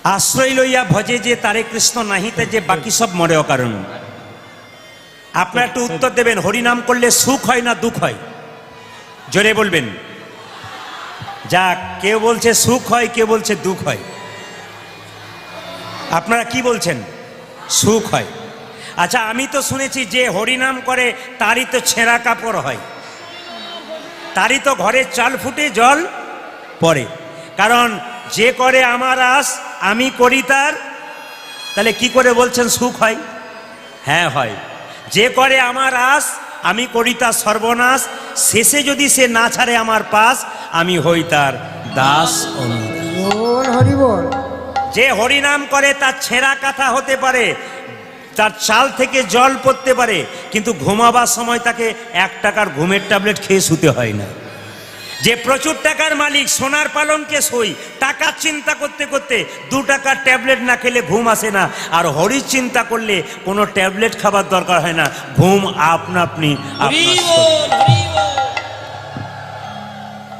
আশ্রয় লইয়া ভজে যে তারে কৃষ্ণ নাহিতে যে বাকি সব মরে অকারণ। আপনারা একটু উত্তর দেবেন, হরিনাম করলে সুখ হয় না দুঃখ হয়? জোরে বলবেন। যাক, কেউ বলছে সুখ হয়, কেউ বলছে দুঃখ হয়। আপনারা কি বলছেন? সুখ হয়। আচ্ছা, আমি তো শুনেছি যে হরিনাম করে তারই তো ছেঁড়া কাপড় হয়, তারই তো ঘরে চাল ফুটে জল পড়ে। কারণ যে করে আমার আস আমি করি তার, তাহলে কি করে বলছেন সুখ হয়? হ্যাঁ হয়। যে করে আমার আস আমি করি তার সর্বনাশ, শেষে যদি সে না ছাড়ে আমার পাশ আমি হই তার দাস বল হরি বল। যে হরিনাম করে তার ছেঁড়া কাঁথা হতে পারে, তার চাল থেকে জল পড়তে পারে, কিন্তু ঘুমাবার সময় তাকে 1 টাকার ঘুমের ট্যাবলেট খেয়ে শুতে হয় না। যে প্রচুর টাকার মালিক সোনার পালঙ্কে শোয়, টাকার চিন্তা করতে করতে 2 টাকার ট্যাবলেট না খেলে ঘুম আসে না। আর হরির চিন্তা করলে কোনো ট্যাবলেট খাবার দরকার হয় না, ঘুম আপনা আপনি।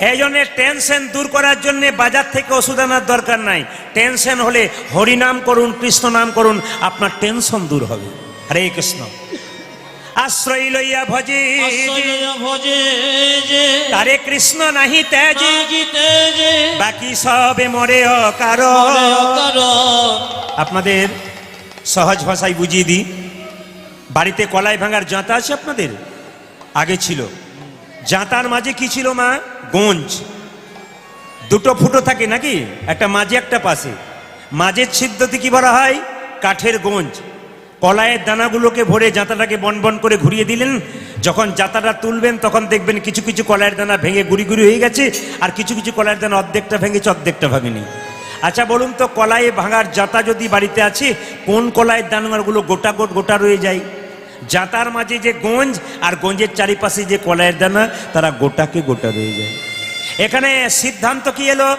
এই জন্য টেনশন দূর করার জন্য বাজার থেকে ওষুধ আনার দরকার নাই। টেনশন হলে হরিনাম করুন, কৃষ্ণ নাম করুন, আপনার টেনশন দূর হবে। হরে কৃষ্ণ। আশ্রয় লইয়া ভজে তারে কৃষ্ণ নাহি তেজে, বাকি সবে মরে অকারণ। আপনাদের সহজ ভাষায় বুঝিয়ে দিই। বাড়িতে কলাই ভাঙার জাঁতা আছে আপনাদের? আগে ছিল। জাঁতার মাঝে কি ছিল মা? গঞ্জ। 2টো ফুটো থাকে নাকি, একটা মাঝে একটা পাশে। মাঝের ছিদ্রতে কি বলা হয়? কাঠের গঞ্জ। কলাইয়ের দানাগুলোকে ভরে জাঁতাটাকে বন করে ঘুরিয়ে দিলেন। যখন জাঁতাটা তুলবেন তখন দেখবেন কিছু কিছু কলাইয়ের দানা ভেঙে গুড়ি গুড়ি হয়ে গেছে, আর কিছু কিছু কলাইয়ের দানা অর্ধেকটা ভেঙেছে, অর্ধেকটা ভাঙেনি। আচ্ছা বলুন তো, কলাই ভাঙার জাঁতা যদি বাড়িতে আছে, কোন কলাইয়ের দানাগুলো গোটা রয়ে যায়? জাঁতার মাঝে যে গঞ্জ আর গঞ্জের চারিপাশে যে কলাইয়ের দানা, তারা গোটাকে গোটা রয়ে যায়। এখানে সিদ্ধান্ত কি এলো?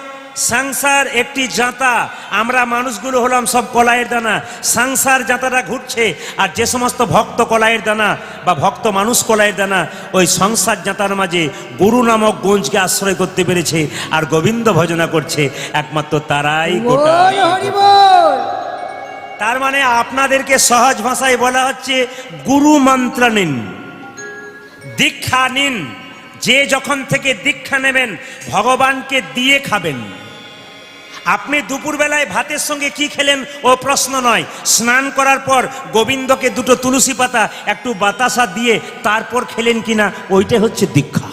সংসার একটি জাঁতা, আমরা মানুষগুলো হলাম সব কলাইয়ের দানা। সংসার জাঁতাটা ঘুরছে, আর যে সমস্ত ভক্ত কলাইয়ের দানা বা ভক্ত মানুষ কলাইয়ের দানা, ওই সংসার জাঁতার মাঝে গুরু নামক গঞ্জকে আশ্রয় করতে পেরেছে আর গোবিন্দ ভজনা করছে, একমাত্র তারাই গোটা। তার মানে আপনাদেরকে সহজ ভাষায় বলা হচ্ছে, গুরু মন্ত্র নিন, দীক্ষা নিন। যে যখন থেকে দীক্ষা নেবেন ভগবানকে দিয়ে খাবেন। আপনি দুপুরবেলায় ভাতের সঙ্গে কি খেলেন ও প্রশ্ন নয়, স্নান করার পর গোবিন্দকে 2টো তুলসী পাতা একটু বাতাসা দিয়ে তারপর খেলেন কিনা, ওইটাই হচ্ছে দীক্ষা।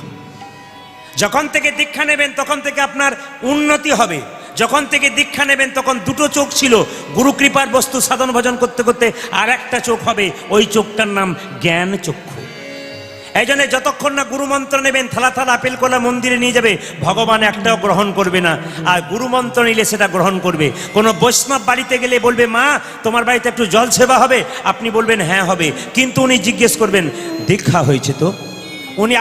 যখন থেকে দীক্ষা নেবেন তখন থেকে আপনার উন্নতি হবে। যখন থেকে দীক্ষা নেবেন তখন 2টো চোখ ছিল, গুরু কৃপার বস্তু সাধন ভজন করতে করতে আর একটা চোখ হবে, ওই চোখটার নাম জ্ঞান চক্ষু। এই জন্য যতক্ষণ না গুরু মন্ত্র নেবেন, থালা থালা আপেল কলা মন্দিরে নিয়ে যাবে, ভগবান একটাও গ্রহণ করবে না। আর গুরু মন্ত্র নিলে সেটা গ্রহণ করবে। কোনো বৈষ্ণব বাড়িতে গেলে বলবে, মা তোমার বাড়িতে একটু জল সেবা হবে? আপনি বলবেন হ্যাঁ হবে, কিন্তু উনি জিজ্ঞেস করবেন দীক্ষা হয়েছে তো?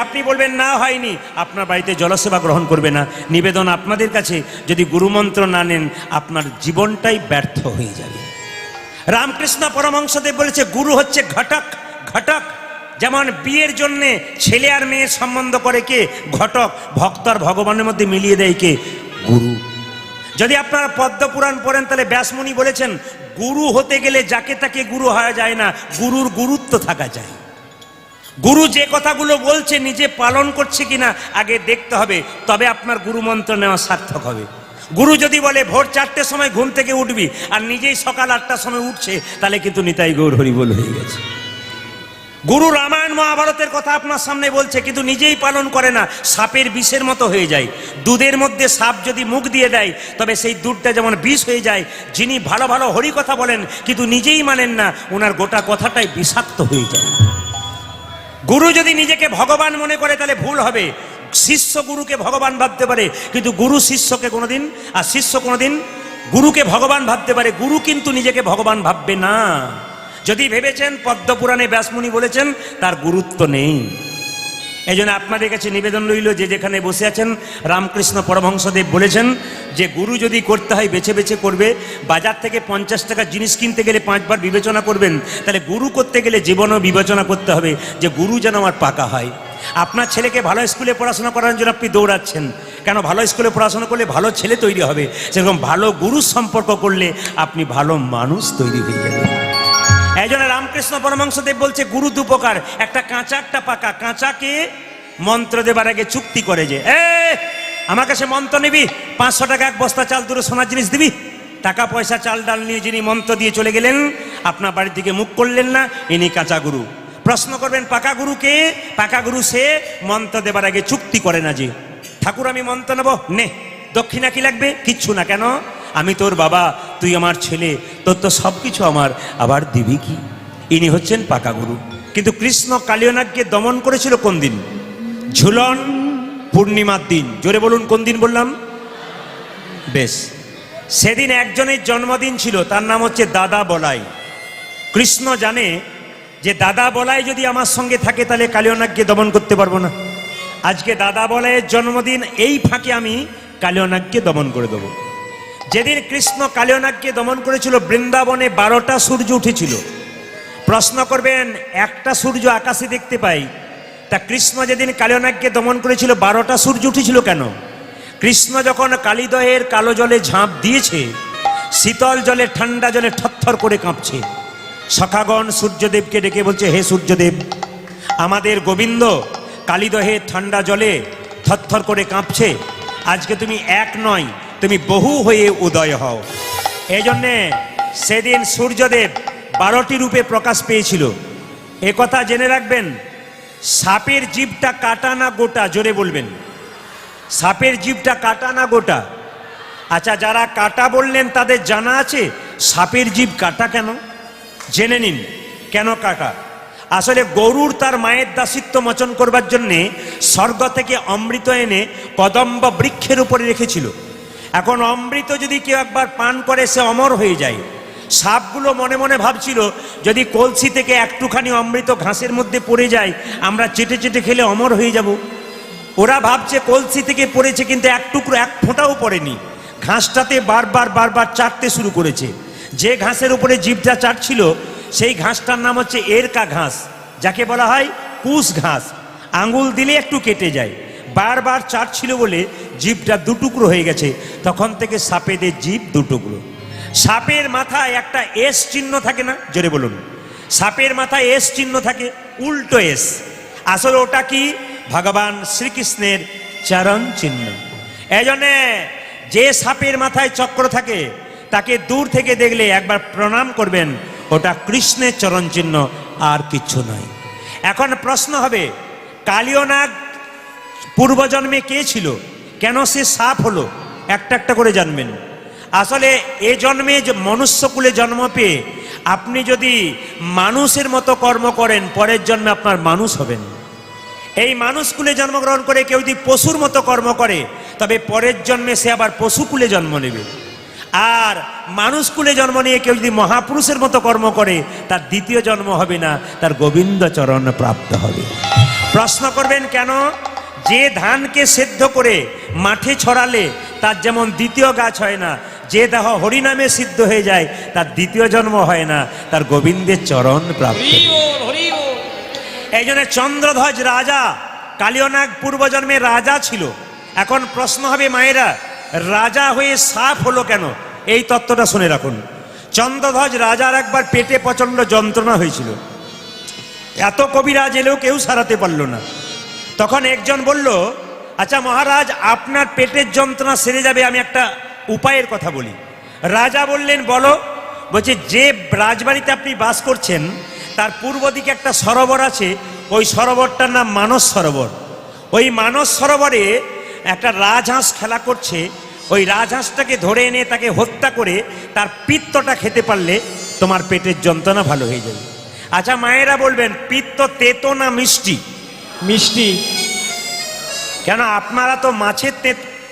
আপনি বলবেন না হয়নি, আপনার বাড়িতে জলসেবা গ্রহণ করবে না। নিবেদন আপনাদের কাছে, যদি গুরুমন্ত্র না নেন আপনার জীবনটাই ব্যর্থ হয়ে যাবে। রামকৃষ্ণ পরমহংসদেব বলেছে, গুরু হচ্ছে ঘটক। ঘটক যেমন বিয়ের জন্য ছেলে আর মেয়ের সম্বন্ধ করে কে? ঘটক। ভক্ত আর ভগবানের মধ্যে মিলিয়ে দেয় কে? গুরু। যদি আপনারা পদ্মপুরাণ পড়েন তাহলে ব্যাসমুনি বলেছেন, গুরু হতে গেলে যাকে তাকে গুরু হওয়া যায় না, গুরুর গুরুত্ব থাকা যায়। গুরু যে কথাগুলো বলছে নিজে পালন করছে কিনা আগে দেখতে হবে, তবে আপনার গুরু মন্ত্র নেওয়া সার্থক হবে। গুরু যদি বলে ভোর 4টের সময় ঘুম থেকে উঠবি, আর নিজেই সকাল 8টার সময় উঠছে, তাহলে কিন্তু নিতাই গৌর হরিবোল হয়ে গেছে। গুরু রামায়ণ মহাভারতের কথা আপনার সামনে বলছে, কিন্তু নিজেই পালন করে না, সাপের বিষের মতো হয়ে যায়। দুধের মধ্যে সাপ যদি মুখ দিয়ে দেয়, তবে সেই দুধটা যেমন বিষ হয়ে যায়। যিনি ভালো ভালো হরি কথা বলেন কিন্তু নিজেই মানেন না, ওনার গোটা কথাটাই বিষাক্ত হয়ে যায়। গুরু যদি নিজেকে ভগবান মনে করে তাহলে ভুল হবে। শিষ্য গুরুকে ভগবান ভাবতে পারে, কিন্তু গুরু শিষ্যকে কোনোদিন, আর শিষ্য কোনোদিন গুরুকে ভগবান ভাবতে পারে, গুরু কিন্তু নিজেকে ভগবান ভাববে না। যদি ভেবেছেন পদ্মপুরাণে ব্যাসমুনি বলেছেন, তার গুরুত্ব নেই। এই জন্য আপনাদের কাছে নিবেদন রইল, যে যেখানে বসে আছেন, রামকৃষ্ণ পরমহংসদেব বলেছেন যে গুরু যদি করতে হয় বেছে বেছে করবে। বাজার থেকে 50 টাকার জিনিস কিনতে গেলে 5 বার বিবেচনা করবেন, তাহলে গুরু করতে গেলে জীবনও বিবেচনা করতে হবে যে গুরু যেন আমার পাকা হয়। আপনার ছেলেকে ভালো স্কুলে পড়াশোনা করার জন্য আপনি দৌড়াচ্ছেন, কেন ভালো স্কুলে পড়াশোনা করলে ভালো ছেলে তৈরি হবে, সেরকম ভালো গুরুর সম্পর্ক করলে আপনি ভালো মানুষ তৈরি হয়ে যাবেন। এই জন্য রামকৃষ্ণ পরমহংসদেব বলছে গুরু দুপকার, একটা কাঁচা একটা পাকা। কাঁচাকে মন্ত্র দেবার আগে চুক্তি করে যে আমার কাছে মন্ত্র নিবি, 500 টাকা এক বস্তা চাল দুটো সোনার জিনিস দিবি। টাকা পয়সা চাল ডাল নিয়ে যিনি মন্ত্র দিয়ে চলে গেলেন, আপনার বাড়ির দিকে মুখ করলেন না, ইনি কাঁচা গুরু। প্রশ্ন করবেন পাকা গুরুকে? পাকা গুরু সে মন্ত্র দেবার আগে চুক্তি করে না যে ঠাকুর আমি মন্ত্র নেব, নে দক্ষিণা কি লাগবে? কিচ্ছু না। কেন? আমি তোর বাবা, তুই আমার ছেলে, তোর তো সব কিছু আমার, আবার দিবি কি? ইনি হচ্ছেন পাকা গুরু। কিন্তু কৃষ্ণ কালিয়নাগকে দমন করেছিল কোন দিন? ঝুলন পূর্ণিমার দিন। জোরে বলুন কোন দিন বললাম? বেশ, সেদিন একজনের জন্মদিন ছিল, তার নাম হচ্ছে দাদা বলাই। কৃষ্ণ জানে যে দাদা বলাই যদি আমার সঙ্গে থাকে তাহলে কালিয়নাগকে দমন করতে পারবো না। আজকে দাদা বলাইয়ের জন্মদিন, এই ফাঁকে আমি কালিয়নাগকে দমন করে দেবো। যেদিন কৃষ্ণ কালিয়নাগকে দমন করেছিল, বৃন্দাবনে 12টা সূর্য উঠেছিল। প্রশ্ন করবেন একটা সূর্য আকাশে দেখতে পাই, তা কৃষ্ণ যেদিন কালিয়নাগকে দমন করেছিল 12টা সূর্য উঠেছিল কেন? কৃষ্ণ যখন কালিদহের কালো জলে ঝাঁপ দিয়েছে, শীতল জলে ঠান্ডা জলে থরথর করে কাঁপছে। সখাগণ সূর্যদেবকে ডেকে বলছে, হে সূর্যদেব, আমাদের গোবিন্দ কালিদহে ঠান্ডা জলে থরথর করে কাঁপছে, আজকে তুমি এক নয়, তুমি বহু হয়ে উদয় হও। এই জন্যে সেদিন সূর্যদেব 12টি রূপে প্রকাশ পেয়েছিল। এ কথা জেনে রাখবেন, সাপের জিভটা কাটা না গোটা? জোরে বলবেন, সাপের জিভটা কাটা না গোটা? আচ্ছা, যারা কাটা বললেন তাদের জানা আছে সাপের জিভ কাটা কেন? জেনে নিন কেন কাটা। আসলে গরুর তার মায়ের দাসিত্ব মোচন করবার জন্যে স্বর্গ থেকে অমৃত এনে কদম্ব বৃক্ষের উপরে রেখেছিল। এখন অমৃত যদি কেউ একবার পান করে সে অমর হয়ে যায়। সাপগুলো মনে মনে ভাবছিল যদি কলসি থেকে একটুখানি অমৃত ঘাসের মধ্যে পড়ে যায়, আমরা চেটে চেটে খেলে অমর হয়ে যাব। ওরা ভাবছে কলসি থেকে পড়েছে, কিন্তু এক টুকরো এক ফোঁটাও পড়েনি। ঘাসটাতে বারবার বারবার চাটতে শুরু করেছে। যে ঘাসের উপরে জিভটা চাটছিল সেই ঘাসটার নাম হচ্ছে এরকা ঘাস, যাকে বলা হয় কুশ ঘাস। আঙুল দিলে একটু কেটে যায়। বারবার চাটছিল বলে জিভটা দুটুকরো হয়ে গেছে। তখন থেকে সাপেদের জিভ দুটুকরো। সাপের মাথায় একটা এস চিহ্ন থাকে না? জোরে বলুন, সাপের মাথায় এস চিহ্ন থাকে, উল্টো এস। আসলে ওটা কি? ভগবান শ্রীকৃষ্ণের চরণ চিহ্ন। এই জন্যে যে সাপের মাথায় চক্র থাকে তাকে দূর থেকে দেখলে একবার প্রণাম করবেন, ওটা কৃষ্ণের চরণ চিহ্ন, আর কিচ্ছু নয়। এখন প্রশ্ন হবে, কালিয়নাগ পূর্বজন্মে কে ছিল? কেন সে সাপ হলো? একটা একটা করে জানবেন। আসলে এ জন্মে যে মনুষ্যকুলে জন্ম পেয়ে আপনি যদি মানুষের মতো কর্ম করেন, পরের জন্মে আপনার মানুষ হবেন। এই মানুষকুলে জন্মগ্রহণ করে কেউ যদি পশুর মতো কর্ম করে, তবে পরের জন্মে সে আবার পশুকুলে জন্ম নেবে। আর মানুষকুলে জন্ম নিয়ে কেউ যদি মহাপুরুষের মতো কর্ম করে, তার দ্বিতীয় জন্ম হবে না, তার গোবিন্দ চরণ প্রাপ্ত হবে। প্রশ্ন করবেন কেন? যে ধানকে সেদ্ধ করে মাঠে ছড়ালে তার যেমন দ্বিতীয় গাছ হয় না, যে দেহ হরিনামে সিদ্ধ হয়ে যায় তার দ্বিতীয় জন্ম হয় না, তার গোবিন্দের চরণ প্রাপ্ত। এই জন্য চন্দ্রধ্বজ রাজা কালিয়নাগ পূর্বজন্মে রাজা ছিল। এখন প্রশ্ন হবে মায়েরা, রাজা হয়ে সাপ হলো কেন? এই তত্ত্বটা শুনে রাখুন। চন্দ্রধ্বজ রাজার একবার পেটে প্রচন্ড যন্ত্রণা হয়েছিল। এত কবিরাজ এলেও কেউ সারাতে পারল না। তখন একজন বলল, আচ্ছা মহারাজ, আপনার পেটের যন্ত্রণা সেরে যাবে, আমি একটা উপায়ের কথা বলি। রাজা বললেন, বলো। বলছে, যে রাজবাড়িতে আপনি বাস করছেন তার পূর্ব দিকে একটা সরোবর আছে, ওই সরোবরটার নাম মানস সরোবর। ওই মানস সরোবরে একটা রাজহাঁস খেলা করছে। ওই রাজহাঁসটাকে ধরে এনে তাকে হত্যা করে তার পিত্তটা খেতে পারলে তোমার পেটের যন্ত্রণা ভালো হয়ে যাবে। আচ্ছা মায়েরা বলবেন, পিত্ত তেতো না মিষ্টি? মিষ্টি। কেন? আপনারা তো মাছের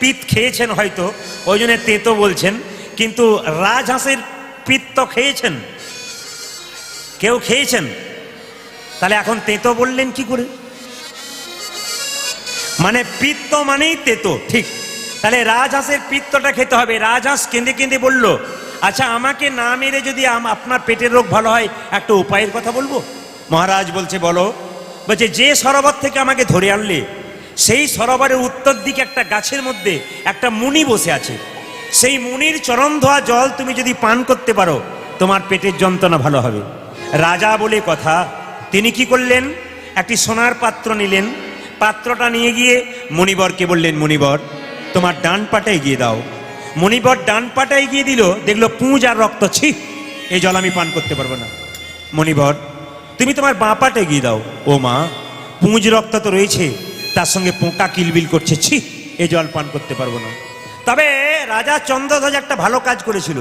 পিত্ত খেয়েছেন হয়তো, ওই জন্য তেতো বলছেন, কিন্তু রাজহাঁসের পিত্ত খেয়েছেন? কেউ খেয়েছেন? তাহলে এখন তেতো বললেন কি করে? মানে পিত্ত মানেই তেতো, ঠিক। তাহলে রাজহাঁসের পিত্তটা খেতে হবে। রাজহাঁস কেঁদে কেঁদে বলল, আচ্ছা আমাকে না মেরে যদি আপনার পেটের রোগ ভালো হয়, একটা উপায়ের কথা বলবো। মহারাজ বলছে, বলো। বলছে, যে সরোবর থেকে আমাকে ধরে আনলে সেই সরোবরের উত্তর দিকে একটা গাছের মধ্যে একটা মুনি বসে আছে। সেই মুনির চরণ ধোয়া জল তুমি যদি পান করতে পারো তোমার পেটের যন্ত্রণা ভালো হবে। রাজা বলে কথা, তিনি কি করলেন, একটি সোনার পাত্র নিলেন, পাত্রটা নিয়ে গিয়ে মণিবরকে বললেন, মণিবর তোমার ডান পাটা এগিয়ে দাও। মণিবর ডান পাটা এগিয়ে দিল, দেখলো পুঁজ আর রক্ত, ছি এই জল আমি পান করতে পারবো না। মণিবর তুমি তোমার বাঁ পাটা এগিয়ে দাও। ও মা, পুঁজ রক্ত তো রয়েছে, তার সঙ্গে পোকা কিলবিল করছে, ছি এই জল পান করতে পারবো না। তবে রাজা চন্দ্রধ্বজ একটা ভালো কাজ করেছিল,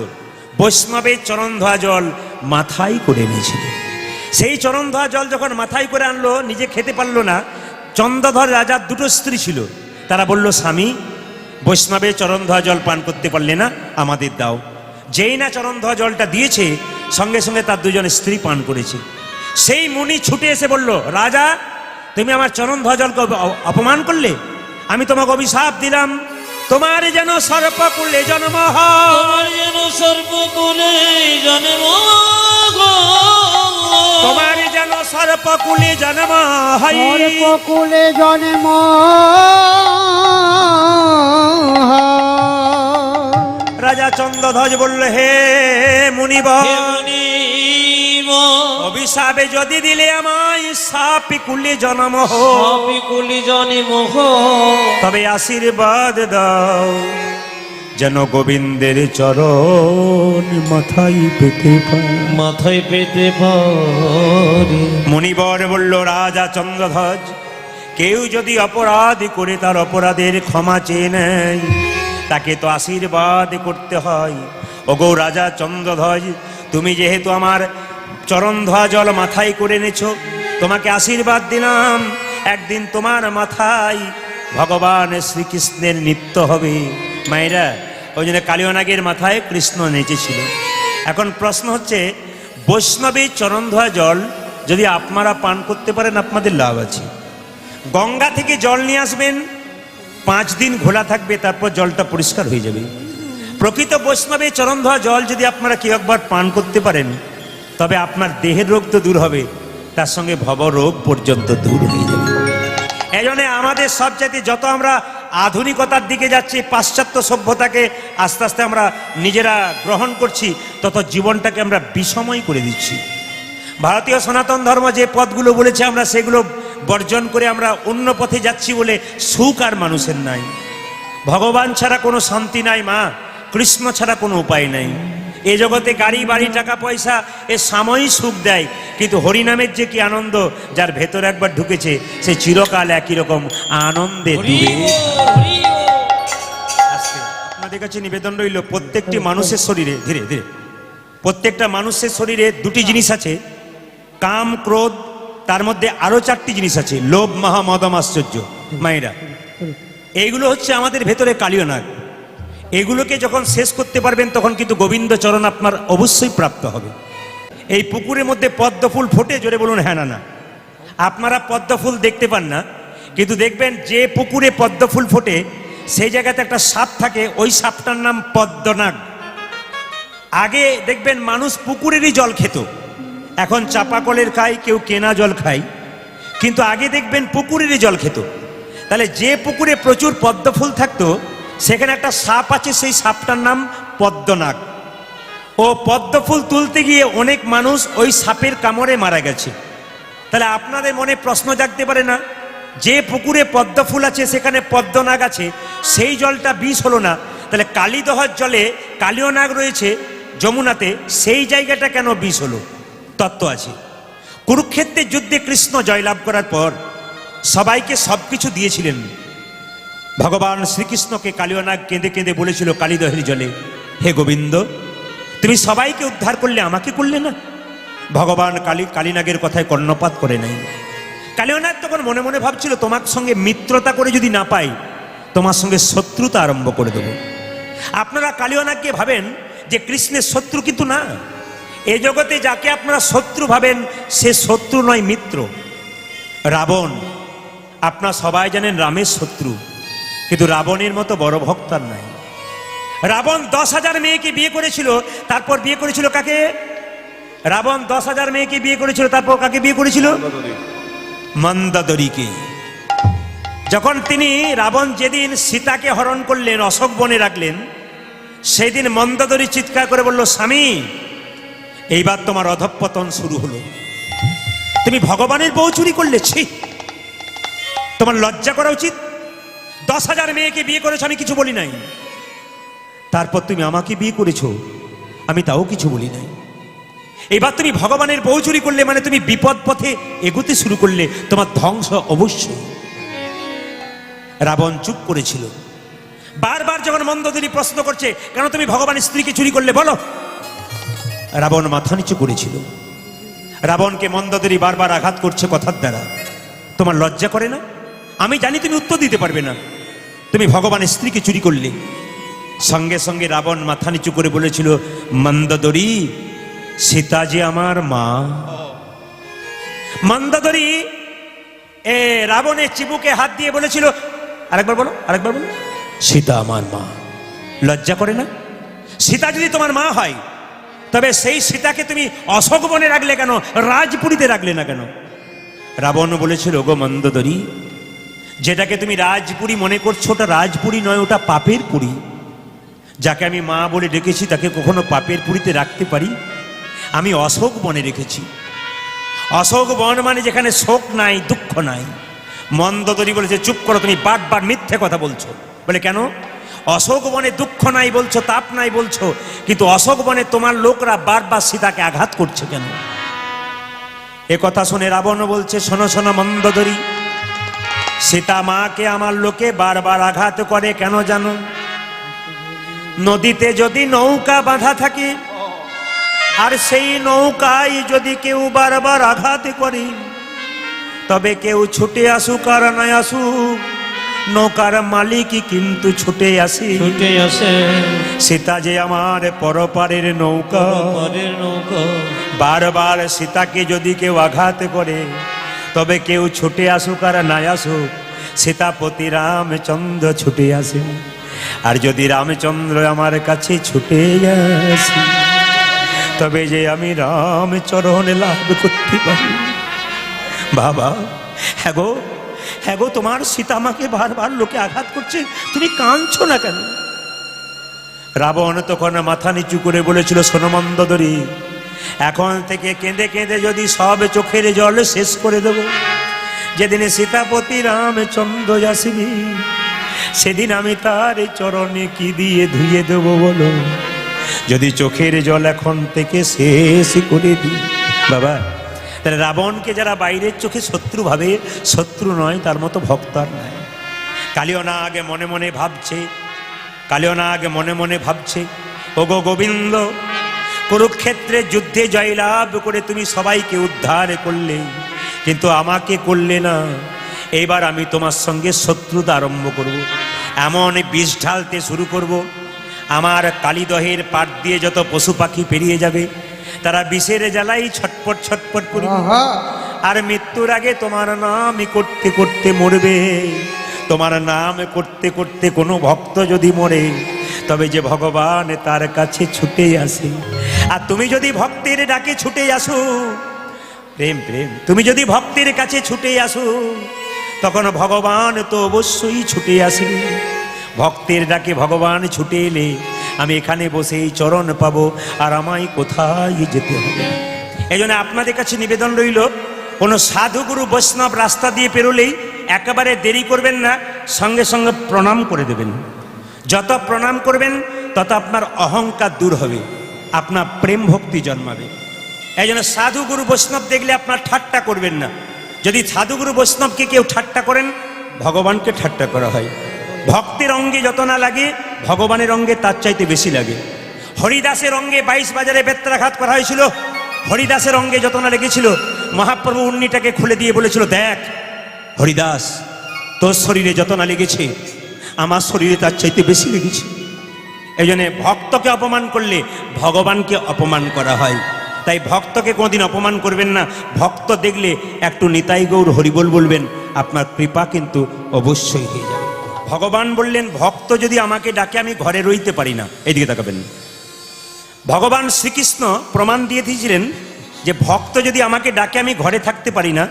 বৈষ্ণবের চরণ ধোয়া জল মাথায় করে নিয়েছিল। সেই চরণ ধোয়া জল যখন মাথায় করে আনলো, নিজে খেতে পারলো না। চন্দ্রধর রাজার দুটো স্ত্রী ছিল, তারা বলল, স্বামী বৈষ্ণবের চরণ ধোয়া জল পান করতে পারলে না, আমাদের দাও। যেই না চরণ ধোয়া জলটা দিয়েছে, সঙ্গে সঙ্গে তার দুজন স্ত্রী পান করেছে। সেই মুনি ছুটে এসে বলল, রাজা তুমি আমার চরণ ধোয়া জলকে অপমান করলে, আমি তোমাকে অভিশাপ দিলাম, তোমার যেন সর্পকুলে জন্ম হয়, তোমার যেন সর্বকুলে জন্ম হয়। তোমার যেন সর্পকুলে জন্ম হয়। সর্পকুলে জন্ম রাজা চন্দ্রধ্বজ বলল, হে মুনিবর, হে মুনিব, অভিশাপে যদি দিলে আমায় সাপি কুলে জন্ম হয়, সর্বকুলে জন্ম হয়। তবে আশীর্বাদ দাও যেন গোবিন্দের চরণ মাথায় পেতে পাই। মাথায় পেতে পারে। মুনিবর বলল, রাজা চন্দ্রধ্বজ, কেউ যদি অপরাধ করে তার অপরাধের ক্ষমা চেয়ে নেয়, তাকে তো আশীর্বাদ করতে হয়। ওগো রাজা চন্দ্রধ্বজ, তুমি যেহেতু আমার চরণ ধোয়া জল মাথায় করে এনেছো, তোমাকে আশীর্বাদ দিলাম, একদিন তোমার মাথায় ভগবান শ্রীকৃষ্ণের নৃত্য হবে। মায়েরা, ওই জন্য কালিয়নাগের মাথায় কৃষ্ণ নেচেছিল। এখন প্রশ্ন হচ্ছে, বৈষ্ণবের চরণ ধোয়া জল যদি আপনারা পান করতে পারেন, আপনাদের লাভ আছে। গঙ্গা থেকে জল নিয়ে আসবেন, 5 দিন ঘোলা থাকবে, তারপর জলটা পরিষ্কার হয়ে যাবে। প্রকৃত বৈষ্ণবের চরণ ধোয়া জল যদি আপনারা কেউ একবার পান করতে পারেন, তবে আপনার দেহের রোগ তো দূর হবে, তার সঙ্গে ভবরোগ পর্যন্ত দূর হয়ে যাবে। এই জন্য আমাদের সবচাইতে যত আমরা আধুনিকতার দিকে যাচ্ছি, পাশ্চাত্য সভ্যতাকে আস্তে আস্তে আমরা নিজেরা গ্রহণ করছি, তত জীবনটাকে আমরা বিষময় করে দিচ্ছি। ভারতীয় সনাতন ধর্ম যে পথগুলো বলেছে, আমরা সেগুলো বর্জন করে আমরা অন্য পথে যাচ্ছি বলে সুখ আর মানুষের নাই। ভগবান ছাড়া কোনো শান্তি নাই মা, কৃষ্ণ ছাড়া কোনো উপায় নাই। এ জগতে গাড়ি বাড়ি টাকা পয়সা এ সাময়িক সুখ দেয়, কিন্তু হরিনামের যে কি আনন্দ, যার ভেতর একবার ঢুকেছে সে চিরকাল একই রকম আনন্দে ডুবে। আস্তে আপনাদের কাছে নিবেদন রইল, প্রত্যেকটি মানুষের শরীরে, ধীরে ধীরে, প্রত্যেকটা মানুষের শরীরে দুটি জিনিস আছে, কাম ক্রোধ, তার মধ্যে আরো 4টি জিনিস আছে, লোভ মহা মদম আশ্চর্য। মায়েরা, এইগুলো হচ্ছে আমাদের ভেতরে কালিয়নাগ। এগুলোকে যখন শেষ করতে পারবেন, তখন কিন্তু গোবিন্দ চরণ আপনার অবশ্যই প্রাপ্ত হবে। এই পুকুরের মধ্যে পদ্ম ফুল ফোটে, জোরে বলুন হ্যাঁ না না। আপনারা পদ্ম ফুল দেখতে পান না, কিন্তু দেখবেন যে পুকুরে পদ্ম ফুল ফোটে, সেই জায়গাতে একটা সাপ থাকে, ওই সাপটার নাম পদ্মনাগ। আগে দেখবেন মানুষ পুকুরেরই জল খেত, এখন চাপা কলের খায়, কেউ কেনা জল খায়, কিন্তু আগে দেখবেন পুকুরেরই জল খেত। তাহলে যে পুকুরে প্রচুর পদ্ম ফুল থাকতো, সেখানে একটা সাপ আছে, সেই সাপটার নাম পদ্মনাগ। ও পদ্ম ফুল তুলতে গিয়ে অনেক মানুষ ওই সাপের কামড়ে মারা গেছে। তাহলে আপনাদের মনে প্রশ্ন জাগতে পারে না, যে পুকুরে পদ্ম ফুল আছে সেখানে পদ্মনাগ আছে, সেই জলটা বিষ হলো না, তাহলে কালীদহর জলে কালিয়নাগ রয়েছে যমুনাতে, সেই জায়গাটা কেন বিষ হলো? তত্ত্ব আছে। কুরুক্ষেত্রের যুদ্ধে কৃষ্ণ জয়লাভ করার পর সবাইকে সবকিছু দিয়েছিলেন। ভগবান শ্রীকৃষ্ণকে কালিয়নাগ কেঁদে কেঁদে বলেছিল কালীদহের জলে, হে গোবিন্দ, তুমি সবাইকে উদ্ধার করলে, আমাকে করলে না। ভগবান কালীনাগের কথায় কর্ণপাত করে নাই। কালিয়নাগ তখন মনে মনে ভাবছিল, তোমার সঙ্গে মিত্রতা করে যদি না পাই, তোমার সঙ্গে শত্রুতা আরম্ভ করে দেব। আপনারা কালিয়নাগকে ভাবেন যে কৃষ্ণের শত্রু, কিন্তু না। এ জগতে যাকে আপনারা শত্রু ভাবেন, সে শত্রু নয়, মিত্র। রাবণ, আপনারা সবাই জানেন রামের শত্রু, কিন্তু রাবণের মতো বড় ভক্ত আর নাই। রাবণ 10,000 মেয়েকে বিয়ে করেছিল, তারপর বিয়ে করেছিল কাকে? রাবণ 10,000 মেয়েকে বিয়ে করেছিল, তারপর কাকে বিয়ে করেছিল? মন্দোদরীকে। যখন তিনি রাবণ যেদিন সীতাকে হরণ করলেন, অশোক বনে রাখলেন, সেই দিন মন্দোদরী চিৎকার করে বলল, স্বামী এইবার তোমার অধঃপতন শুরু হলো। তুমি ভগবানের বউ চুরি করলে, ছি, তোমার লজ্জা করা উচিত। 10,000 মেয়েকে বিয়ে করেছো, আমি কিছু বলি নাই। তারপর তুমি আমাকে বিয়ে করেছো, আমি তাও কিছু বলি নাই। এবার তুমি ভগবানের বউ চুরি করলে, মানে তুমি বিপদ পথে এগোতে শুরু করলে, তোমার ধ্বংস অবশ্যই। রাবণ চুপ করেছিল। বারবার যখন মন্দোদরী প্রশ্ন করছে, কেন তুমি ভগবানের স্ত্রীকে চুরি করলে, বলো, রাবণ মাথা নিচু করেছিল। রাবণকে মন্দোদরী বারবার আঘাত করছে কথার দ্বারা। তোমার লজ্জা করে না? আমি জানি তুমি উত্তর দিতে পারবে না, তুমি ভগবানের স্ত্রীকে চুরি করলে। সঙ্গে সঙ্গে রাবণ মাথা নিচু করে বলেছিল, মন্দোদরী, সীতা যে আমার মা। মন্দোদরী রাবণের চিবুকে হাত দিয়ে বলেছিল, আরেকবার বলো, আরেকবার বলো, সীতা আমার মা। লজ্জা করে না? সীতা যদি তোমার মা হয়, তবে সেই সীতাকে তুমি অশোক বনে রাখলে কেন, রাজপুরীতে রাখলে না কেন? রাবণ বলেছিল, গো মন্দোদরী, যেটাকে তুমি রাজপুরী মনে করছো, ওটা রাজপুরী নয়, ওটা পাপের পুরী। যাকে আমি মা বলে ডেকেছি, তাকে কখনো পাপের পুরীতে রাখতে পারি? আমি অশোক বনে রেখেছি। অশোক বন মানে যেখানে শোক নাই, দুঃখ নাই। মন্দোদরী বলেছে, চুপ করো, তুমি বারবার মিথ্যে কথা বলছো। বলে, কেন? অশোক বনে দুঃখ নাই বলছো, তাপ নাই বলছো, কিন্তু অশোক বনে তোমার লোকরা বারবার সীতাকে আঘাত করছে কেন? এ কথা শুনে রাবণ বলছে, শোনো শোনো মন্দোদরী, সীতা মাকে আমার লোকে বারবার আঘাত করে কেন জানো? নদীতে যদি নৌকা বাঁধা থাকে, আর সেই নৌকায় যদি কেউ বারবার আঘাত করে, তবে কেউ ছুটে আসুক আর নাই আসুক, নৌকার মালিকই কিন্তু ছুটে আসে। ছুটে আসে সীতা যে আমার পরপারের নৌকা। পরের নৌকা। বারবার সীতাকে যদি কেউ আঘাত করে, তবে কেউ ছুটে আসুক আর নাই আসুক, সীতাপতি রামচন্দ্র ছুটে আসে। আর যদি রামচন্দ্র আমার কাছে ছুটে আসে, তবে যে আমি রামচরণ লাভ করতে পারি। বাবা, হ্যাঁ গো, তোমার সীতা আমাকে বারবার লোকে আঘাত করছে, তুমি কাঁদছো না কেন? রাবণ তখন মাথা নিচু করে বলেছিল, শোনো মন্দোদরী, এখন থেকে কেঁদে কেঁদে যদি সব চোখের জল শেষ করে দেব, যেদিন সীতাপতি রামচন্দ্র আসবি, সেদিন আমি তার চরণে কি দিয়ে ধুয়ে দেব বলো? যদি চোখের জল এখন থেকে শেষ করে দিই। বাবা, তাহলে রাবণকে যারা বাইরের চোখে শত্রু ভাবে, শত্রু নয়, তার মতো ভক্ত আর নাই। কালিয়নাগ মনে মনে ভাবছে, কালিয়নাগ মনে মনে ভাবছে, ওগো গোবিন্দ, কুরুক্ষেত্রে যুদ্ধে জয়লাভ করে তুমি সবাইকে উদ্ধার করলে, কিন্তু আমাকে করলে না। এবার আমি তোমার সঙ্গে শত্রুতা আরম্ভ করব, এমন বিষ ঢালতে শুরু করব, আমার কালীদহের পাট দিয়ে যত পশু পাখি পেরিয়ে যাবে, তারা বিষের জ্বালাই ছটপট ছটপট করবে। আর মৃত্যুর আগে তোমার নাম করতে করতে মরবে। তোমার নাম করতে করতে কোনো ভক্ত যদি মরে, তবে যে ভগবান তার কাছে ছুটে আসে। আর তুমি যদি ভক্তের ডাকে ছুটে আসো, প্রেম প্রেম, তুমি যদি ভক্তের কাছে ছুটে আসো, তখন ভগবান তো অবশ্যই ছুটে আসবে। ভক্তের ডাকে ভগবান ছুটে এলে আমি এখানে বসেই চরণ পাবো, আর আমায় কোথায় যেতে হবে। এই জন্য আপনাদের কাছে নিবেদন রইল, কোনো সাধুগুরু বৈষ্ণব রাস্তা দিয়ে পেরোলেই একেবারে দেরি করবেন না, সঙ্গে সঙ্গে প্রণাম করে দেবেন। যত প্রণাম করবেন তত আপনার অহংকার দূর হবে, আপনার প্রেম ভক্তি জন্মাবে। এই জন্য সাধুগুরু বৈষ্ণব দেখলে আপনার ঠাট্টা করবেন না। যদি সাধুগুরু বৈষ্ণবকে কেউ ঠাট্টা করেন, ভগবানকে ঠাট্টা করা হয়। ভক্তের অঙ্গে যত না লাগে, ভগবানের অঙ্গে তার চাইতে বেশি লাগে। হরিদাসের অঙ্গে 22 বাজারে বেত্রাঘাত করা হয়েছিল, হরিদাসের অঙ্গে যত না লেগেছিল, মহাপ্রভু উন্নিটাকে খুলে দিয়ে বলেছিল, দেখ হরিদাস, তোর শরীরে যত না লেগেছে, আমার শরীরে তার চাইতে বেশি লেগেছে। এই জন্য ভক্তকে অপমান করলে ভগবানকে অপমান করা হয়। তাই ভক্তকে কোনোদিন অপমান করবেন না। ভক্ত দেখলে একটু নিতাই গৌর হরিবোল বলবেন, আপনার কৃপা কিন্তু অবশ্যই হয়ে যাবে। ভগবান বললেন, ভক্ত যদি আমাকে ডাকে আমি ঘরে রইতে পারি না। এইদিকে তাকাবেন। ভগবান শ্রীকৃষ্ণ প্রমাণ দিয়ে দিয়েছিলেন যে ভক্ত যদি আমাকে ডাকে আমি ঘরে থাকতে পারি না।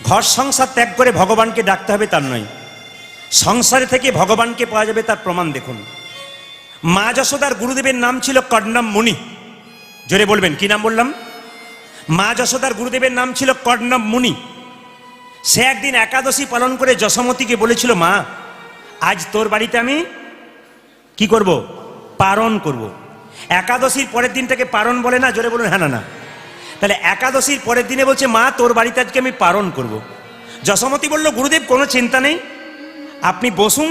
ঘর সংসার ত্যাগ করে ভগবানকে ডাকতে হবে তার নয়, সংসারে থেকে ভগবানকে পাওয়া যাবে তার প্রমাণ দেখুন। মা যশোদার গুরুদেবের নাম ছিল কর্ণম মুনি। জোরে বলবেন, কি নাম বললাম? মা যশোদার গুরুদেবের নাম ছিল কর্ণম মুনি। সে একদিন একাদশী পালন করে যশোমতীকে বলেছিল, মা আজ তোর বাড়িতে আমি কি করব? পারণ করব। একাদশীর পরের দিনটাকে পারণ বলে না? জোরে বলুন হ্যাঁ না না। তাহলে একাদশীর পরের দিনে বলছে, মা তোর বাড়িতে আজকে আমি পারণ করব। যশোমতী বলল, গুরুদেব কোনো চিন্তা নেই, আপনি বসুন,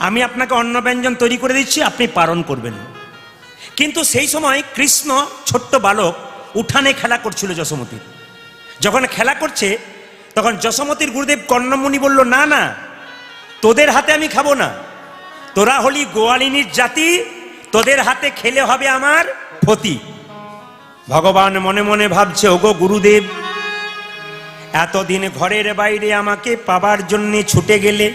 আমি আপনাকে অন্ন ব্যঞ্জন তৈরি করে দিচ্ছি, আপনি পারণ করবেন। কিন্তু সেই সময় কৃষ্ণ ছোট্ট বালক উঠানে খেলা করছিল যশোমতীর। যখন খেলা করছে তখন যশোমতীর গুরুদেব কর্ণমুনি বলল, না না, তোদের হাতে আমি খাবো না, তোরা হলি গোয়ালিনীর জাতি, তোদের হাতে খেলে হবে আমার ক্ষতি। ভগবান মনে মনে ভাবছে, ওগো গুরুদেব, এতদিন ঘরের বাইরে আমাকে পাবার জন্য ছুটে গেলে,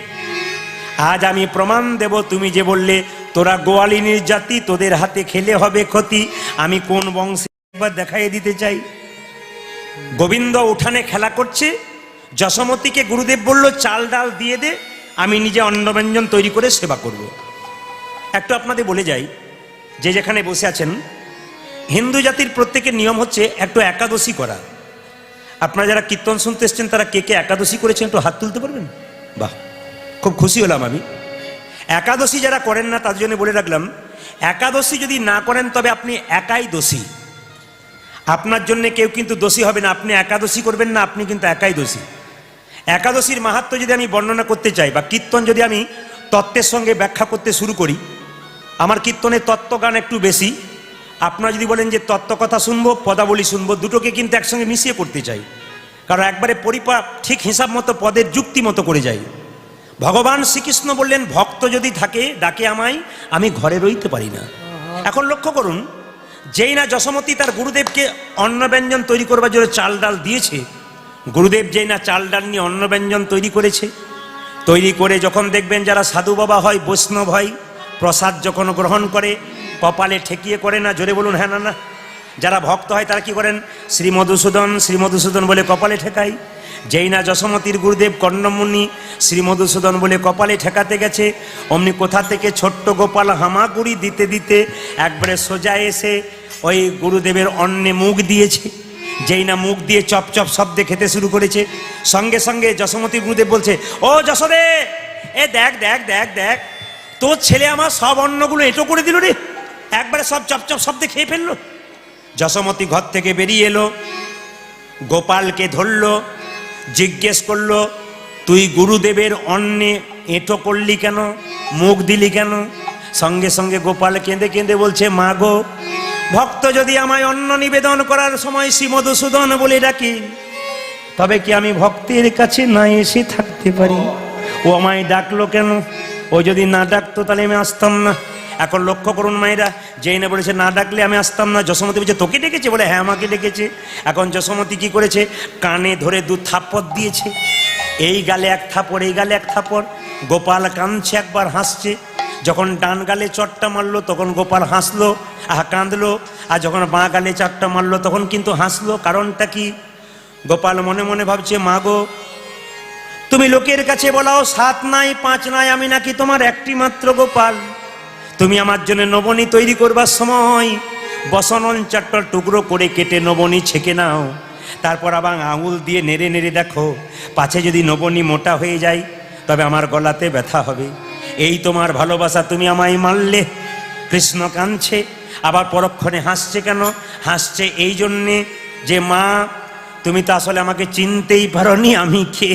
আজ আমি প্রমাণ দেব তুমি যে বললে তোরা গোয়ালিনীর জাতি, তোদের হাতে খেলে হবে ক্ষতি, আমি কোন বংশে একবার দেখাই দিতে চাই। গোবিন্দ উঠানে খেলা করছে, যশোমতীকে গুরুদেব বলল, চাল ডাল দিয়ে দে, আমি নিজে অন্নব্যঞ্জন তৈরি করে সেবা করব। একটু আপনাদের বলে যাই, যে যেখানে বসে আছেন, হিন্দু জাতির প্রত্যেকের নিয়ম হচ্ছে একটু একাদশী করা। আপনারা যারা কীর্তন শুনতে এসছেন তারা কে কে একাদশী করেছেন একটু হাত তুলতে পারবেন? বাহ, খুব খুশি হলাম আমি। একাদশী যারা করেন না তার জন্য বলে রাখলাম, একাদশী যদি না করেন তবে আপনি একাই দোষী। আপনার জন্য কেউ কিন্তু দোষী হবে না, আপনি একাদশী করবেন না, আপনি কিন্তু একাই দোষী। একাদশীর মাহাত্ম্য যদি আমি বর্ণনা করতে চাই বা কীর্তন যদি আমি তত্ত্বের সঙ্গে ব্যাখ্যা করতে শুরু করি, আমার কীর্তনের তত্ত্বগান একটু বেশি। আপনারা যদি বলেন যে তত্ত্ব কথা শুনবো, পদাবলী শুনবো, দুটোকে কিন্তু একসঙ্গে মিশিয়ে করতে চাই, কারণ একবারে পরিপাক ঠিক হিসাব মতো পদের যুক্তি মতো করে যাই। ভগবান শ্রীকৃষ্ণ বললেন, ভক্ত যদি থাকে ডাকে আমায়, আমি ঘরে রইতে পারি না। এখন লক্ষ্য করুন, যেই না যশোমতী তার গুরুদেবকে অন্নব্যঞ্জন তৈরি করবার জন্য চাল ডাল দিয়েছে, গুরুদেব যেই না চাল ডাল নিয়ে অন্নব্যঞ্জন তৈরি করেছে, তৈরি করে যখন দেখবেন যারা সাধু বাবা হয়, বৈষ্ণব হয়, প্রসাদ যখন গ্রহণ করে কপালে ঠেকিয়ে করে না? জোরে বলুন হ্যাঁ না না। যারা ভক্ত হয় তারা কি করেন? শ্রী মধুসূদন বলে কপালে ঠেকায়। যেই না যশোমতীর গুরুদেব কর্ণমুনি শ্রী মধুসূদন বলে কপালে ঠেকাতে গেছে, অমনি কোথা থেকে ছোট্ট গোপাল হামাগুড়ি দিতে দিতে একবারে সোজা এসে ওই গুরুদেবের অন্নে মুখ দিয়েছে। যেই না মুখ দিয়ে চপ চপ শব্দে খেতে শুরু করেছে, সঙ্গে সঙ্গে যশোমতীর গুরুদেব বলছে, ও যশোদে, এ দেখ দেখ দেখ দেখ, তোর ছেলে আমার সব অন্নগুলো এঁটো করে দিল রে, একবারে সব চপ চপ শব্দে খেয়ে ফেললো। যশোমতী ঘর থেকে বেরিয়ে এলো, গোপালকে ধরলো, জিজ্ঞেস করলো, তুই গুরুদেবের অন্নে এঁটো করলি কেন, মুখ দিলি কেন? সঙ্গে সঙ্গে গোপাল কেঁদে কেঁদে বলছে, মা গো, ভক্ত যদি আমায় অন্ন নিবেদন করার সময় শ্রী মধুসূদন বলে ডাকি, তবে কি আমি ভক্তের কাছে না এসে থাকতে পারি? ও আমায় ডাকলো কেন? ও যদি না ডাকতো তাহলে আমি আসতাম না। এখন লক্ষ্য করুন মায়েরা, যেই না বলেছে না ডাকলে আমি আসতাম না, যশোমতী বলছে তোকে ডেকেছে? বলে হ্যাঁ আমাকে ডেকেছে। এখন যশোমতী কি করেছে? কানে ধরে 2 থাপ্পড় দিয়েছে, এই গালে 1 থাপ্পড়, এই গালে 1 থাপ্পড়। গোপাল কাঁদছে, একবার হাসছে। যখন ডান গালে চটটা মারলো তখন গোপাল হাসলো, কাঁদলো, আর যখন বাঁ গালে চটটা মারলো তখন কিন্তু হাসলো। কারণটা কি? গোপাল মনে মনে ভাবছে, মা গো, তুমি লোকের কাছে বলাও 7 নাই 5 নাই, আমি নাকি তোমার একটি মাত্র গোপাল। তুমি আমার জন্য নবনী তৈরি করবার সময় বসনন 4টা টুকরো করে কেটে নবনী ছেঁকে নাও, তারপর আবার আঙুল দিয়ে নেড়ে নেড়ে দেখো, পাছে যদি নবনী মোটা হয়ে যায় তবে আমার গলাতে ব্যথা হবে। এই তোমার ভালোবাসা, তুমি আমায় মারলে। কৃষ্ণ কাঁদছে, আবার পরক্ষণে হাসছে। কেন হাসছে? এই জন্যে যে মা, তুমি তো আসলে আমাকে চিনতেই পারোনি, আমি কে।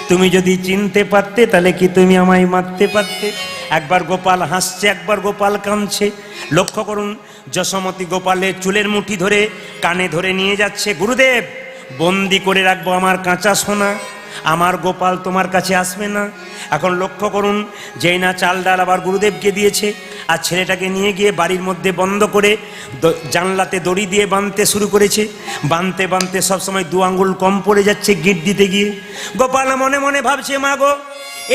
তুমি যদি চিনতে পারতে তাহলে কি তুমি আমায় মারতে পারতে? একবার গোপাল হাসছে, একবার গোপাল কাঁদছে। লক্ষ্য করুন, যশোমতী গোপালের চুলের মুঠি ধরে কানে ধরে নিয়ে যাচ্ছে, গুরুদেব বন্দি করে রাখবো আমার কাঁচা সোনা, আমার গোপাল তোমার কাছে আসবে না। এখন লক্ষ্য করুন, যেই না চাল ডাল আবার গুরুদেবকে দিয়েছে, আর ছেলেটাকে নিয়ে গিয়ে বাড়ির মধ্যে বন্ধ করে জানলাতে দড়ি দিয়ে বাঁধতে শুরু করেছে। বাঁধতে বাঁধতে সবসময় 2 আঙ্গুল কম পড়ে যাচ্ছে গিট দিতে গিয়ে। গোপাল মনে মনে ভাবছে, মা গো,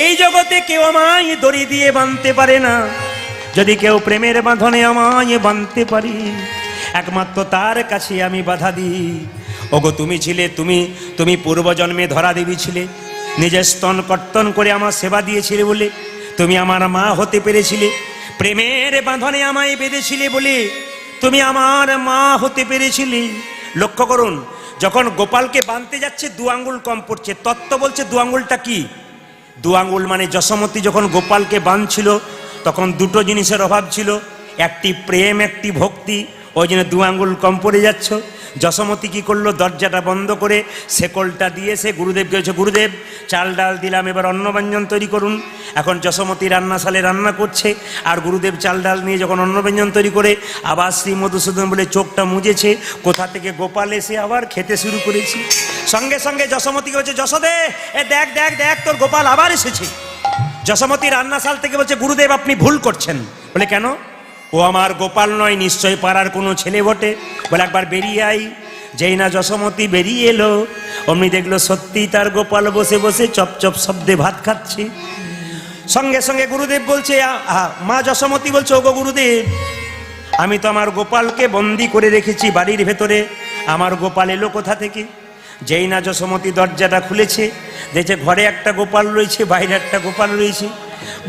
এই জগতে কেউ আমায় দড়ি দিয়ে বাঁধতে পারে না, যদি কেউ প্রেমের বাঁধনে আমায় বাঁধতে পারি, একমাত্র তার কাছে আমি বাধা দিই। ও ওগো তুমি ছিলে, তুমি পূর্বজন্মে ধরা দেবী ছিলে, নিজের স্তন কর্তন করে আমার সেবা দিয়েছিলে বলে তুমি আমার মা হতে পেরেছিলে, প্রেমের বাঁধনে আমায় বেঁধেছিলে বলে তুমি আমার মা হতে পেরেছিলে। লক্ষ্য করুন, যখন গোপালকে বাঁধতে যাচ্ছে 2 আঙ্গুল কম পড়ছে, তত্ত্ব বলছে 2 আঙ্গুলটা কি? 2 আঙ্গুল মানে যশোমতী যখন গোপালকে বাঁধছিল তখন দুটো জিনিসের অভাব ছিল, একটি প্রেম, একটি ভক্তি, ওই জন্য 2 আঙ্গুল কম পড়ে যাচ্ছ। যশোমতী কি করলো, দরজাটা বন্ধ করে শেকলটা দিয়ে সে গুরুদেবকে বলছে, গুরুদেব চাল ডাল দিলাম, এবার অন্নব্যঞ্জন তৈরি করুন। এখন যশোমতী রান্নাশালে রান্না করছে, আর গুরুদেব চাল ডাল নিয়ে যখন অন্নব্যঞ্জন তৈরি করে আবার শ্রী মধুসূদন বলে চোখটা মুজেছে, কোথা থেকে গোপাল এসে আবার খেতে শুরু করেছে। সঙ্গে সঙ্গে যশোমতীকে বলছে, যশোদে এ দেখ দেখ দেখ তোর গোপাল আবার এসেছে। যশোমতী রান্নাশাল থেকে বলছে, গুরুদেব আপনি ভুল করছেন। বলে কেন? ও আমার গোপাল নয়, নিশ্চয়ই পাড়ার কোনো ছেলে বটে। বলে একবার বেরিয়ে আই। যেই না যশোমতী বেরিয়ে এলো, অমনি দেখলো সত্যি তার গোপাল বসে বসে চপ চপ শব্দে ভাত খাচ্ছে। সঙ্গে সঙ্গে গুরুদেব বলছে, মা যশোমতী বলছে, ওগো গুরুদেব, আমি তো আমার গোপালকে বন্দি করে রেখেছি বাড়ির ভেতরে, আমার গোপাল এলো কোথা থেকে? যেই না যশোমতী দরজাটা খুলেছে, দেখছে ঘরে একটা গোপাল রয়েছে, বাইরে একটা গোপাল রয়েছে।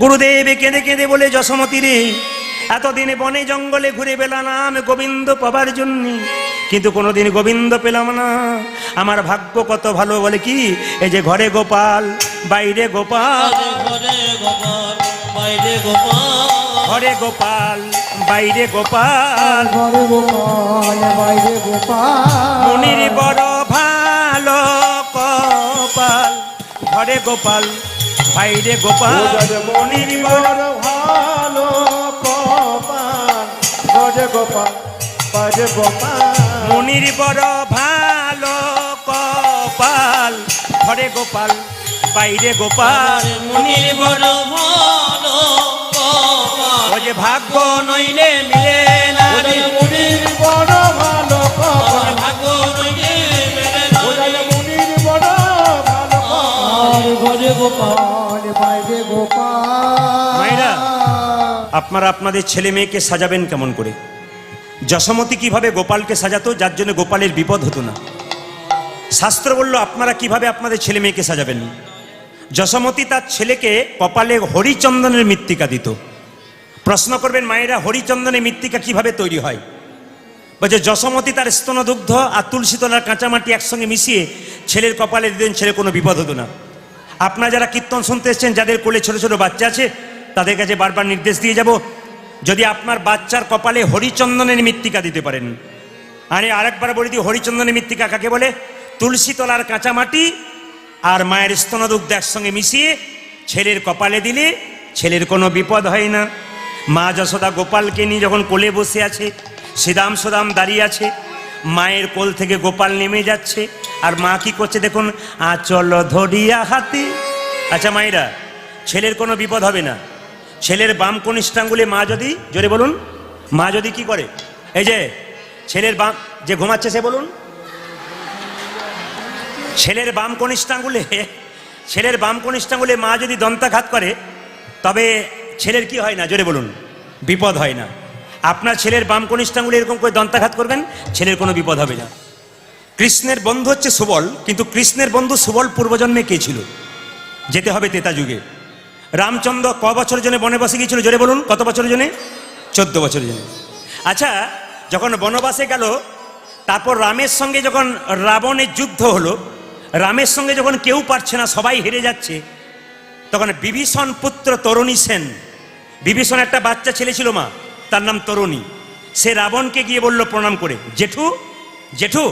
গুরুদেব কেঁদে কেঁদে বলে, যশোমতী রে, এতদিনে বনে জঙ্গলে ঘুরে বেড়ালাম গোবিন্দ পাবার জন্য, কিন্তু কোনোদিন গোবিন্দ পেলাম না। আমার ভাগ্য কত ভালো। বলে কি? এই যে ঘরে গোপাল, বাইরে গোপাল, ঘরে গোপাল বাইরে গোপাল, ঘরে গোপাল, বাইরে গোপাল, ঘরে গোপাল বাইরে গোপাল, মনির বড় ভালো কপাল। ঘরে গোপাল, বাইরে গোপাল, মনির বড় ভালো গোপাল, ঘরে গোপাল বাইরে গোপাল, মনির বড় ভালো কপাল। ঘরে গোপাল, বাইরে গোপাল, মুনির বড় ভালো কপাল, ও যে ভাগ্য নইলে মিলে না রে। মুনির বড় ভালো গোপাল, ভাগ্য নইলে মেলে না রে। মুনির বড় ভালো গোপাল, ঘরে গোপাল বাইরে গোপাল। মায়েরা, আপনারা আপনাদের ছেলে মেয়েকে সাজাবেন কেমন করে? যশোমতী কিভাবে গোপালকে সাজাতো, যার জন্য গোপালের বিপদ হতো না। শাস্ত্র বলল আপনারা কিভাবে আপনাদের ছেলে মেয়েকে সাজাবেন। যশোমতী তার ছেলেকে কপালে হরিচন্দনের মৃত্তিকা দিত। প্রশ্ন করবেন মায়েরা, হরিচন্দনের মৃত্তিকা কিভাবে তৈরি হয়? বলছে যশোমতী তার স্তনদুগ্ধ আর তুলসী তলার কাঁচামাটি একসঙ্গে মিশিয়ে ছেলের কপালে দিতেন, ছেলে কোনো বিপদ হতো না। আপনারা যারা কীর্তন শুনতে এসছেন, যাদের কোলে ছোট ছোট বাচ্চা আছে, তাদের কাছে বারবার নির্দেশ দিয়ে যাব, যদি আপনার বাচ্চার কপালে হরিচন্দনের মৃত্তিকা দিতে পারেন। আরে আরেকবার বলে দিই, হরিচন্দনের মৃত্তিকা কাকে বলে? তুলসী তলার কাঁচামাটি আর মায়ের স্তনদুগ্ধ একসঙ্গে মিশিয়ে ছেলের কপালে দিলে ছেলের কোনো বিপদ হয় না। মা যশোদা গোপালকে নিয়ে যখন কোলে বসে আছে, শ্রীদাম সুদাম দাঁড়িয়ে আছে, মায়ের কোল থেকে গোপাল নেমে যাচ্ছে, আর মা কি করছে দেখুন, আঁচল ধরিয়া হাতে। আচ্ছা মায়েরা, ছেলের কোনো বিপদ হবে না। ছেলের বাম কনিষ্ঠাঙ্গুলে মা যদি, জোরে বলুন, মা যদি কি করে, এই যে ছেলের বাম যে ঘুমাচ্ছে সে বলুন, ছেলের বাম কনিষ্ঠাঙ্গুলে মা যদি দন্তাঘাত করে, তবে ছেলের কি হয় না, জোরে বলুন, বিপদ হয় না। আপনার ছেলের বাম কনিষ্ঠাঙ্গুলে এরকম করে দন্তাঘাত করবেন, ছেলের কোনো বিপদ হবে না। কৃষ্ণের বন্ধু হচ্ছে সুবল, কিন্তু কৃষ্ণের বন্ধু সুবল পূর্বজন্মে কে ছিল? যেতে হবে ত্রেতা যুগে। রামচন্দ্র ক বছরের জন্য বনবাসে গিয়েছিল, জোরে বলুন, কত বছরের জন্য? 14 বছরের জন্য। আচ্ছা, যখন বনবাসে গেল, তারপর রামের সঙ্গে যখন রাবণের যুদ্ধ হলো, রামের সঙ্গে যখন কেউ পারছে না, সবাই হেরে যাচ্ছে, তখন বিভীষণ পুত্র তরুণী সেন, বিভীষণ একটা বাচ্চা ছেলে ছিল মা, তার নাম তরুণী, সে রাবণকে গিয়ে বলল প্রণাম করে, জেঠু জেঠু,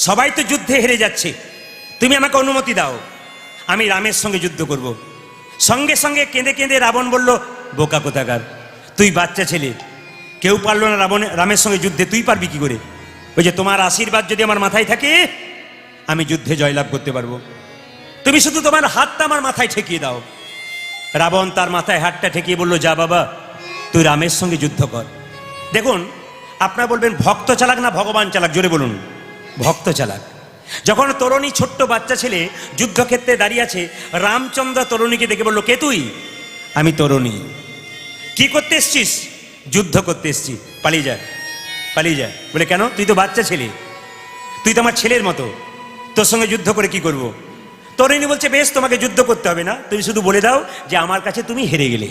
সবাই তো যুদ্ধে হেরে যাচ্ছে, তুমি আমাকে অনুমতি দাও, আমি রামের সঙ্গে যুদ্ধ করব। সঙ্গে সঙ্গে কেঁদে কেঁদে রাবণ বলল, বোকা কোথাকার, তুই বাচ্চা ছেলে, কেউ পারলো না রামের সঙ্গে যুদ্ধে, তুই পারবি কি করে? ওই যে তোমার আশীর্বাদ যদি আমার মাথায় থাকে, আমি যুদ্ধে জয়লাভ করতে পারবো, তুমি শুধু তোমার হাতটা আমার মাথায় ঠেকিয়ে দাও। রাবণ তার মাথায় হাতটা ঠেকিয়ে বলল, যা বাবা, তুই রামের সঙ্গে যুদ্ধ কর। দেখুন, আপনারা বলবেন ভক্ত চালাক না ভগবান চালাক, জোরে বলুন, ভক্ত চালাক। যখন তরুণী ছোট্ট বাচ্চা ছেলে যুদ্ধক্ষেত্রে দাঁড়িয়ে আছে, রামচন্দ্র তরুণীকে দেখে বলল, কে তুই? আমি তরুণী। কি করতে এসছিস? যুদ্ধ করতে এসছি। পালিয়ে যা, পালিয়ে যা। বলে কেন? তুই তো বাচ্চা ছেলে, তুই তো আমার ছেলের মতো, তোর সঙ্গে যুদ্ধ করে কি করব? তরুণী বলছে, বেশ, তোমাকে যুদ্ধ করতে হবে না, তুমি শুধু বলে দাও যে আমার কাছে তুমি হেরে গেলে।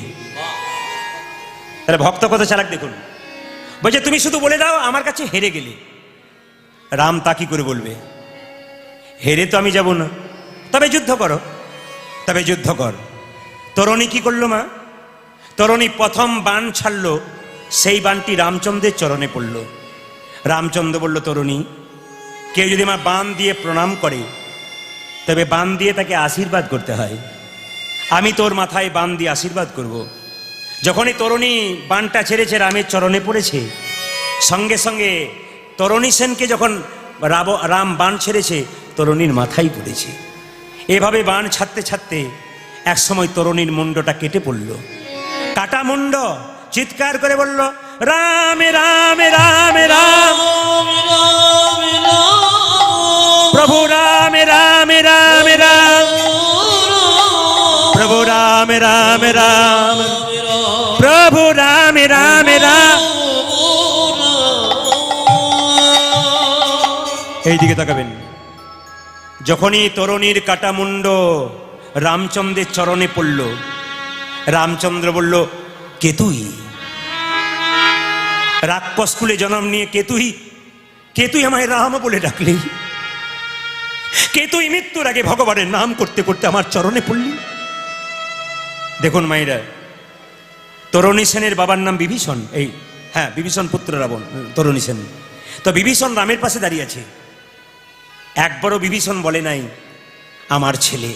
তাহলে ভক্ত কত চালাক দেখুন, বলছে তুমি শুধু বলে দাও আমার কাছে হেরে গেলে। রাম তা কি করে বলবে? হেরে তো আমি যাব না, তবে যুদ্ধ করো, তবে যুদ্ধ কর। তরুণী কি করলো মা? তরুণী প্রথম বাণ ছাড়লো, সেই বাণটি রামচন্দ্রের চরণে পড়ল। রামচন্দ্র বলল, তরুণী, কেউ যদি আমার বাণ দিয়ে প্রণাম করে তবে বাণ দিয়ে তাকে আশীর্বাদ করতে হয়। আমি তোর মাথায় বাণ দিয়ে আশীর্বাদ করব। যখনই তরুণী বাণটা ছেড়েছে, রামের চরণে পড়েছে, সঙ্গে সঙ্গে তরুণী সেনকে যখন রাম বাণ ছেড়েছে, তরুণীর মাথায় পড়েছে। এভাবে বাণ ছাড়তে ছাড়তে এক সময় তরুণীর মুন্ডটা কেটে পড়ল। কাটা মুন্ড, চিৎকার করে বলল, রাম রাম রাম রাম, প্রভু রাম রাম রাম রাম, প্রভু রাম রাম রাম, প্রভু রাম রাম রাম। এইদিকে তাকাবেন। যখনই তরুণীর কাটা মুন্ড রামচন্দ্রের চরণে পড়ল, রামচন্দ্র বলল, কে তুই? রাক্ষস কুলে জন্ম নিয়ে কে তুই? কে তুই আমায় রাম বলে ডাকলি? কে তুই মৃত্যুর আগে ভগবানের নাম করতে করতে আমার চরণে পড়লি? দেখুন মায়েরা, তরুণী সেনের বাবার নাম বিভীষণ, এই হ্যাঁ বিভীষণ পুত্র রাবণ, তরুণী সেন। তো বিভীষণ রামের পাশে দাঁড়িয়ে আছে। একবারও বিভীষণ বলে নাই আমার ছেলে।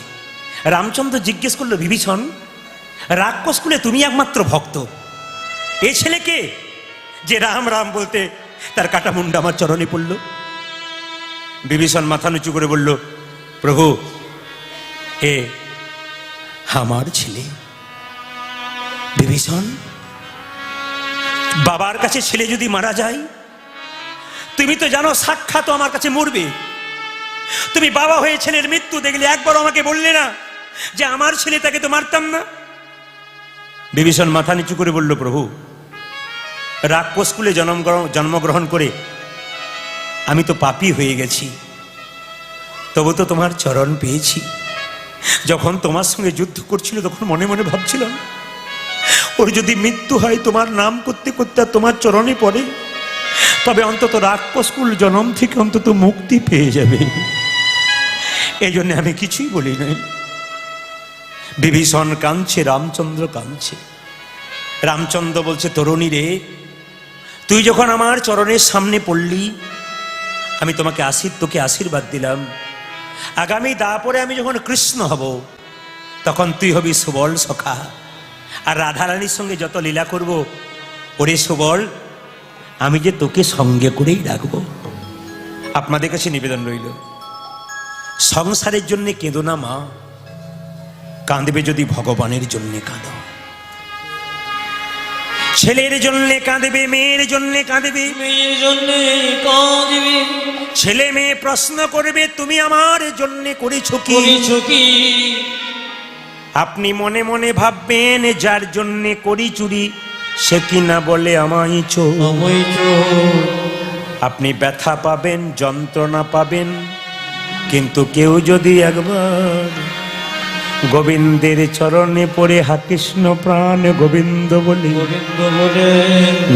রামচন্দ্র জিজ্ঞেস করলো, বিভীষণ, রাক্ষস কুলে তুমি একমাত্র ভক্ত, এই ছেলেকে যে রাম রাম বলতে তার কাটা মুন্ডা আমার চরণে পড়ল? বিভীষণ মাথা নিচু করে বলল, প্রভু, এ আমার ছেলে। বিভীষণ, বাবার কাছে ছেলে যদি মারা যায়, তুমি তো জানো সাক্ষাৎ আমার কাছে মরবে। তুমি বাবা হয়ে ছেলের মৃত্যু দেখলে একবারও আমাকে বললে না যে আমার ছেলে, তাকে তো মারতাম না? বিভীষণ মাথা নিচু করে বলল, প্রভু, রাক্ষস কুলে জন্মগ্রহণ করে আমি তো পাপী হয়ে গেছি, তবু তো তোমার চরণ পেয়েছি। যখন তোমার সঙ্গে যুদ্ধ করছিল তখন মনে মনে ভাবছিলাম, ওর যদি মৃত্যু হয় তোমার নাম করতে করতে আর তোমার চরণে পড়ে, তবে অন্তত রাক্ষস কুল জন্ম থেকে অন্তত মুক্তি পেয়ে যাবে। এই জন্য আমি কিছুই বলি নাই। বিভীষণ কাঁদছে, রামচন্দ্র কাঁদছে। রামচন্দ্র বলছে, তরুণী রে, তুই যখন আমার চরণের সামনে পড়লি, আমি তোকে আশীর্বাদ দিলাম। আগামী দাপরে আমি যখন কৃষ্ণ হব, তখন তুই হবি সুবল সখা, আর রাধারানীর সঙ্গে যত লীলা করব, ওরে সুবল, আমি যে তোকে সঙ্গে করেই রাখবো। আপনাদের কাছে নিবেদন রইল, সংসারের জন্য কেঁদো না মা, কাঁদবে যদি ভগবানের জন্য কাঁদো। ছেলের জন্য কাঁদবে, মেয়ের জন্য কাঁদবে, মেয়ের জন্য কাঁদবে, ছেলে মেয়ে প্রশ্ন করবে, তুমি আমার জন্য করেছ কি? আপনি মনে মনে ভাববেন, যার জন্য করি চুরি, সে কিনা বলে আমায় চোর। আপনি ব্যথা পাবেন, যন্ত্রণা পাবেন, কিন্তু কেউ যদি একবার গোবিন্দের চরণে পড়ে হা কৃষ্ণ প্রাণ গোবিন্দ বলে,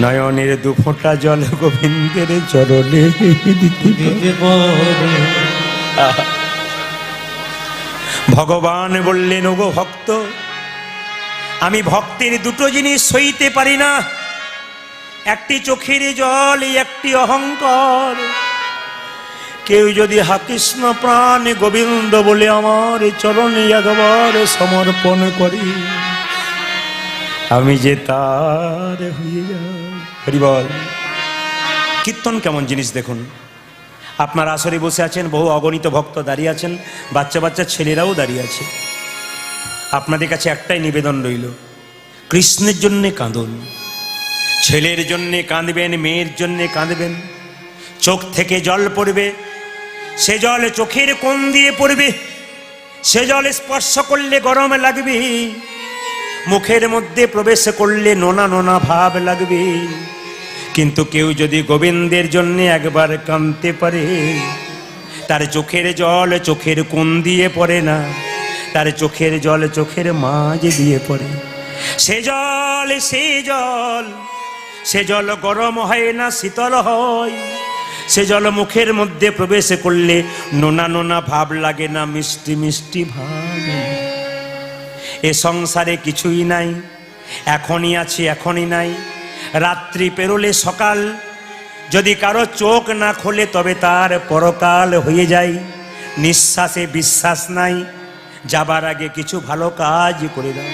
নয়নের দুফোঁটা জল গোবিন্দের চরণে দিতে পারে। ভগবান বললেন, ওগো ভক্ত, আমি ভক্তের দুটো জিনিস সইতে পারি না, একটি চোখের জল, একটি অহংকার। কেউ যদি হা কৃষ্ণ প্রাণ গোবিন্দ বলে আমার চরণে একবার সমর্পণ করি, আমি যে তার হয়ে যাই। হরি বল। কীর্তন কেমন জিনিস দেখুন। আপনার আসরে বসে আছেন, বহু অগণিত ভক্ত দাঁড়িয়ে আছেন, বাচ্চা বাচ্চা ছেলেরাও দাঁড়িয়ে আছে। আপনাদের কাছে একটাই নিবেদন রইল, কৃষ্ণের জন্যে কাঁদুন। ছেলের জন্যে কাঁদবেন, মেয়ের জন্যে কাঁদবেন। চোখ থেকে জল পড়বে, সে জল চোখের কোণ দিয়ে পড়বে, সে জল স্পর্শ করলে গরম লাগবে, মুখের মধ্যে প্রবেশ করলে নোনা নোনা ভাব লাগবে। কিন্তু কেউ যদি গোবিন্দের জন্য একবার কাঁদতে পারে, তার চোখের জল চোখের কোণ দিয়ে পড়ে না, তার চোখের জল চোখের মাঝ দিয়ে পড়ে। সে জল গরম হয় না, শীতল হয়। সে জল মুখের মধ্যে প্রবেশ করলে নোনা নোনা ভাব লাগে না, মিষ্টি মিষ্টি ভাব। এ সংসারে কিছুই নাই, এখনই আছে এখনই নাই। রাত্রি পেরোলে সকাল, যদি কারো চোখ না খোলে তবে তার পরকাল হয়ে যায়। নিঃশ্বাসে বিশ্বাস নাই, যাবার আগে কিছু ভালো কাজ করে দাও।